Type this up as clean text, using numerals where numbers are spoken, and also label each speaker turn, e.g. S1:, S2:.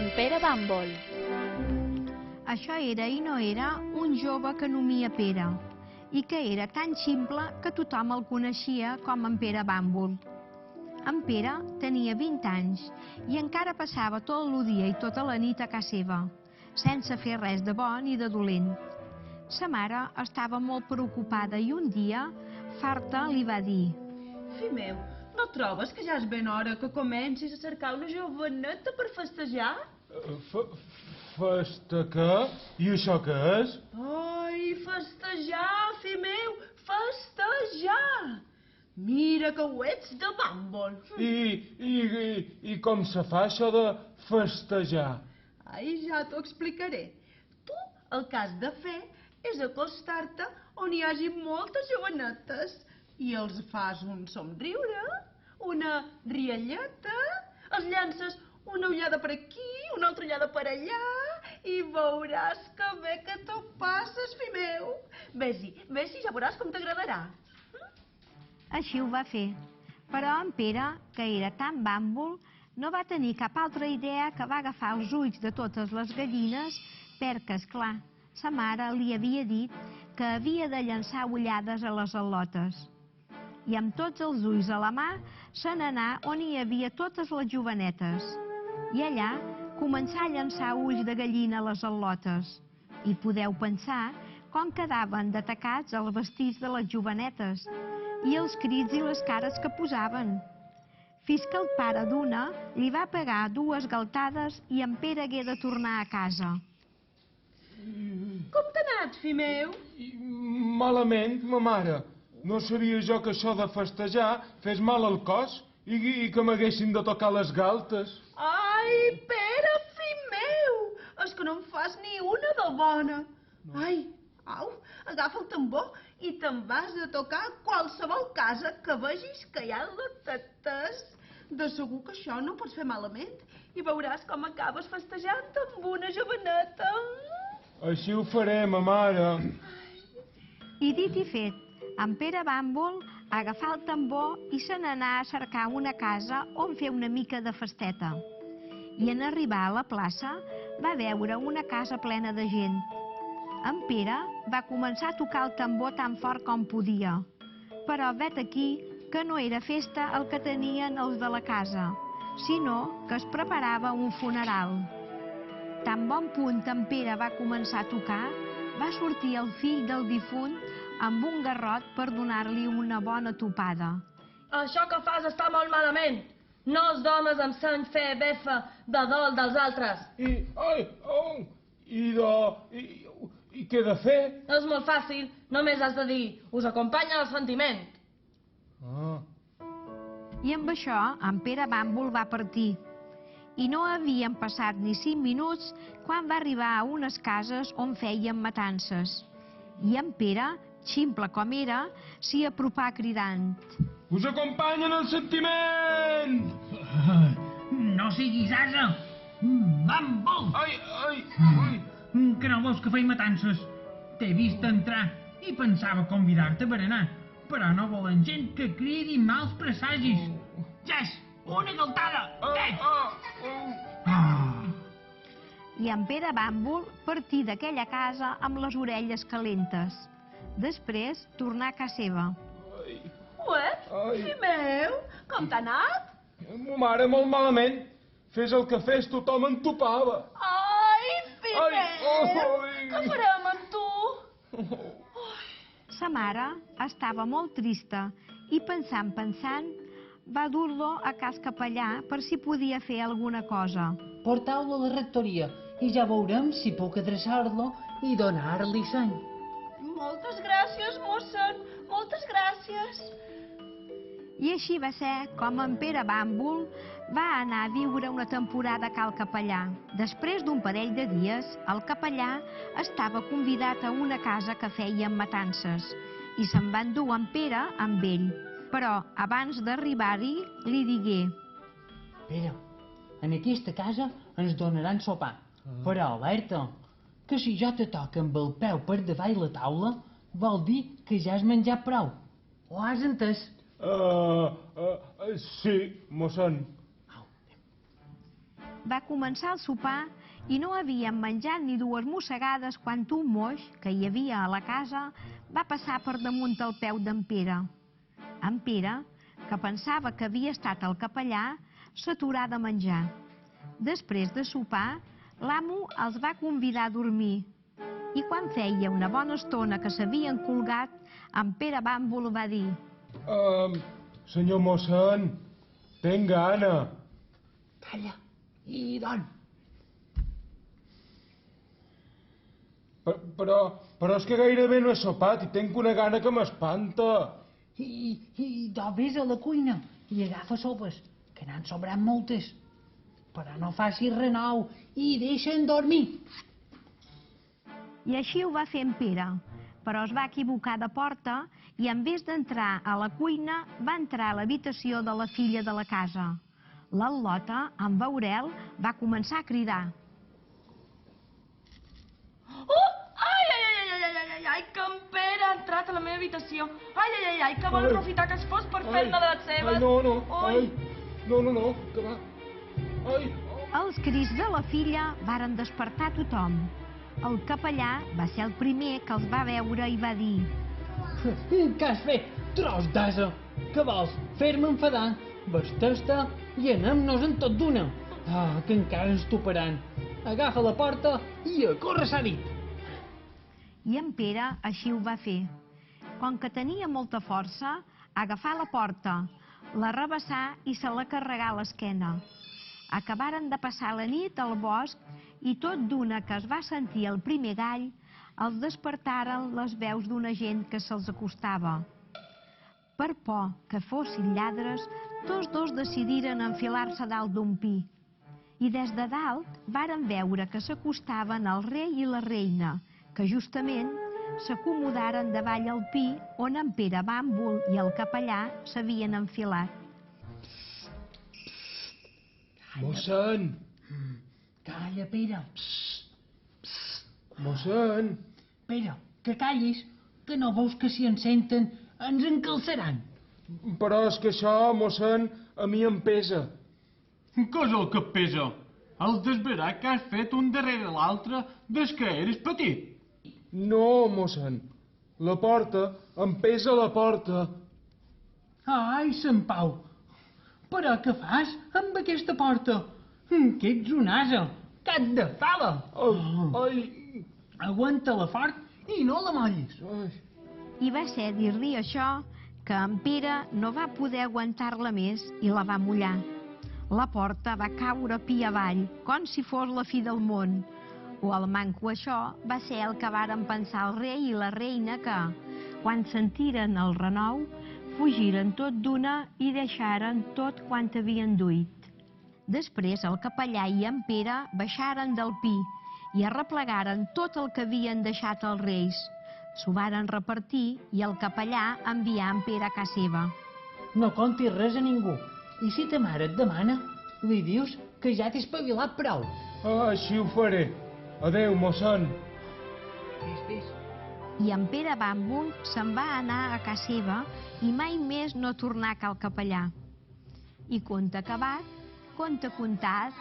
S1: d'en Pere Bàmbol.
S2: Això era i no era un jove que nomia Pere, i que era tan ximple que tothom el coneixia com en Pere Bàmbol. En Pere tenia 20 anys i encara passava tot el dia i tota la nit a casa seva, sense fer res de bo ni de dolent. Sa mare estava molt preocupada i un dia, farta, li va dir:
S3: Fill meu, no trobes que ja és ben hora que comencis a cercar una joveneta per festejar?
S4: Festa què? I això què és?
S3: Ai, festejar, fill meu, festejar! Mira que ho ets de Bàmbol.
S4: I com se fa això de festejar?
S3: Ai, ja t'ho explicaré. Tu el que has de fer és acostar-te on hi hagi moltes jovenetes i els fas un somriure, una rialleta, els llances una ullada per aquí, una altra ullada per allà i veuràs que bé que t'ho passes, fill meu. Ves-hi, ja veuràs com t'agradarà.
S2: Així ho va fer, però en Pere, que era tan bàmbol, no va tenir cap altra idea que va agafar els ulls de totes les gallines perquè, esclar, sa mare li havia dit que havia de llançar ullades a les al·lotes. I amb tots els ulls a la mà se n'anà on hi havia totes les jovenetes. I allà començà a llançar ulls de gallina a les al·lotes. I podeu pensar com quedaven detacats els vestits de les jovenetes i els crits i les cares que posaven. Fins que el pare d'una li va pegar 2 galtades i en Pere hagué de tornar a casa.
S3: Com t'ha anat, fill meu?
S4: Malament, ma mare. No sabia jo que això de festejar fes mal al cos i que m'haguessin de tocar les galtes.
S3: Ai, Pere, fill meu! És que no em fas ni una de bona. Ai, au, agafa el tambor i te'n vas a tocar qualsevol casa que vegis que hi ha lotetes. De segur que això no pots fer malament i veuràs com acabes festejant amb una joveneta.
S4: Així ho faré, ma mare.
S2: I dit i fet, en Pere Bàmbol agafà el tambor i se n'anà a cercar una casa on fer una mica de festeta. I en arribar a la plaça va veure una casa plena de gent. En Pere va començar a tocar el tambor tan fort com podia, però vet aquí que no era festa el que tenien els de la casa, sinó que es preparava un funeral. Tan bon punt en Pere va començar a tocar, va sortir el fill del difunt amb un garrot per donar-li una bona topada.
S5: Això que fas està molt malament. No els d'homes em sent fer befa de dol dels altres.
S4: I què he de fer?
S5: És molt fàcil, només has de dir, us acompanya el sentiment.
S2: I amb això, en Pere Bàmbol va partir. I no havien passat ni 5 minuts quan va arribar a unes cases on feien matances. I en Pere, ximple com era, s'hi apropà cridant:
S4: Us acompanyen el sentiment!
S6: No siguis ase! Bàmbol!
S4: Ai!
S6: Que no vols que feim matances? T'he vist entrar i pensava convidar-te a berenar, però no volen gent que cridi mals presagis. Ges, una galtada!
S2: I en Pere Bàmbol partí d'aquella casa amb les orelles calentes. Després tornà a casa seva.
S3: Ué, fill meu, com t'ha anat?
S4: Ma mare, molt malament. Fes el que fes, tothom en topava.
S3: Ai, fill meu, què farem amb tu?
S2: Sa mare estava molt trista i pensant, va dur-lo a cas capellà per si podia fer alguna cosa.
S7: Portau-lo a la rectoria i ja veurem si puc adreçar-lo i donar-li seny.
S3: Moltes gràcies, mossèn, moltes gràcies.
S2: I així va ser com en Pere Bàmbol va anar a viure una temporada a cal capellà. Després d'un parell de dies, el capellà estava convidat a una casa que feien matances i se'n va endur en Pere amb ell. Però abans d'arribar-hi li digué:
S7: Pere, en aquesta casa ens donaran sopar, però alerta, que si jo te toco amb el peu per davall la taula, vol dir que ja has menjat prou. Ho has entès?
S4: Sí, mossèn.
S2: va començar el sopar i no havien menjat ni dues mossegades quan un moix, que hi havia a la casa, va passar per damunt el peu d'en Pere. En Pere, que pensava que havia estat el capellà, s'aturà de menjar. Després de sopar, l'amo els va convidar a dormir. I quan feia una bona estona que s'havien colgat, en Pere Bàmbol va dir:
S4: Senyor mossèn, tenc gana.
S7: Calla, i dorm.
S4: Però és que gairebé no he sopat i tenc una gana que m'espanta.
S7: I vés a la cuina i agafa sopes, que n'han sobrat moltes. Però no facis renou i deixa'm dormir.
S2: I així ho va fer en Pere, però es va equivocar de porta i en vez d'entrar a la cuina va entrar a l'habitació de la filla de la casa. L'al·lota, en veure'l, va començar a cridar.
S5: Oh! Ai, que en Pere ha entrat a la meva habitació. Ai, que vol aprofitar que es fos per fer-ne de les seves.
S4: No, que va. Ai.
S2: Els crits de la filla varen despertar tothom. El capellà va ser el primer que els va veure i va dir:
S7: Què has fet, tros d'ase? Què vols, fer-me enfadar? Vesteix-te i anem-nos-en tot d'una. Que encara ens toparan. Agafa la porta i a córrer s'ha dit.
S2: I en Pere així ho va fer. Com que tenia molta força, agafà la porta, la rebassà i se la carregà a l'esquena. Acabaren de passar la nit al bosc i tot d'una que es va sentir el primer gall, els despertaren les veus d'una gent que se'ls acostava. Per por que fossin lladres, tots dos decidiren enfilar-se dalt d'un pi. I des de dalt varen veure que s'acostaven el rei i la reina, que justament s'acomodaren davall el pi on en Pere Bàmbol i el capellà s'havien enfilat.
S4: Mossèn!
S7: Calla, Pere.
S4: Mossèn!
S7: Pere, que callis, que no veus que si ens senten ens encalçaran.
S4: Però és que això, mossèn, a mi em pesa.
S6: Què és el que et pesa? El desverat que has fet un darrere l'altre des que eres petit.
S4: No, mossèn. La porta, em pesa la porta.
S7: Ai, Sant Pau, però què fas amb aquesta porta? Que ets un ase, cap de fava.
S4: Ai.
S7: Aguanta-la fort i no la mollis.
S4: Ai.
S2: I va ser dir-li això que en Pere no va poder aguantar-la més i la va mullar. La porta va caure pi avall, com si fos la fi del món. O el manco això va ser el que varen pensar el rei i la reina que, quan sentiren el renou, fugiren tot d'una i deixaren tot quant havien duit. Després el capellà i en Pere baixaren del pi i arreplegaren tot el que havien deixat els reis. S'ho varen repartir i el capellà envià en Pere a casa seva.
S7: No contis res a ningú. I si ta mare et demana, li dius que ja t'he espavilat prou.
S4: Així ho faré. Adéu, mossèn.
S7: Vés.
S2: I en Pere Bàmbol se'n va anar a casa seva i mai més no tornà a cal capellà. I conte acabat, conte contat.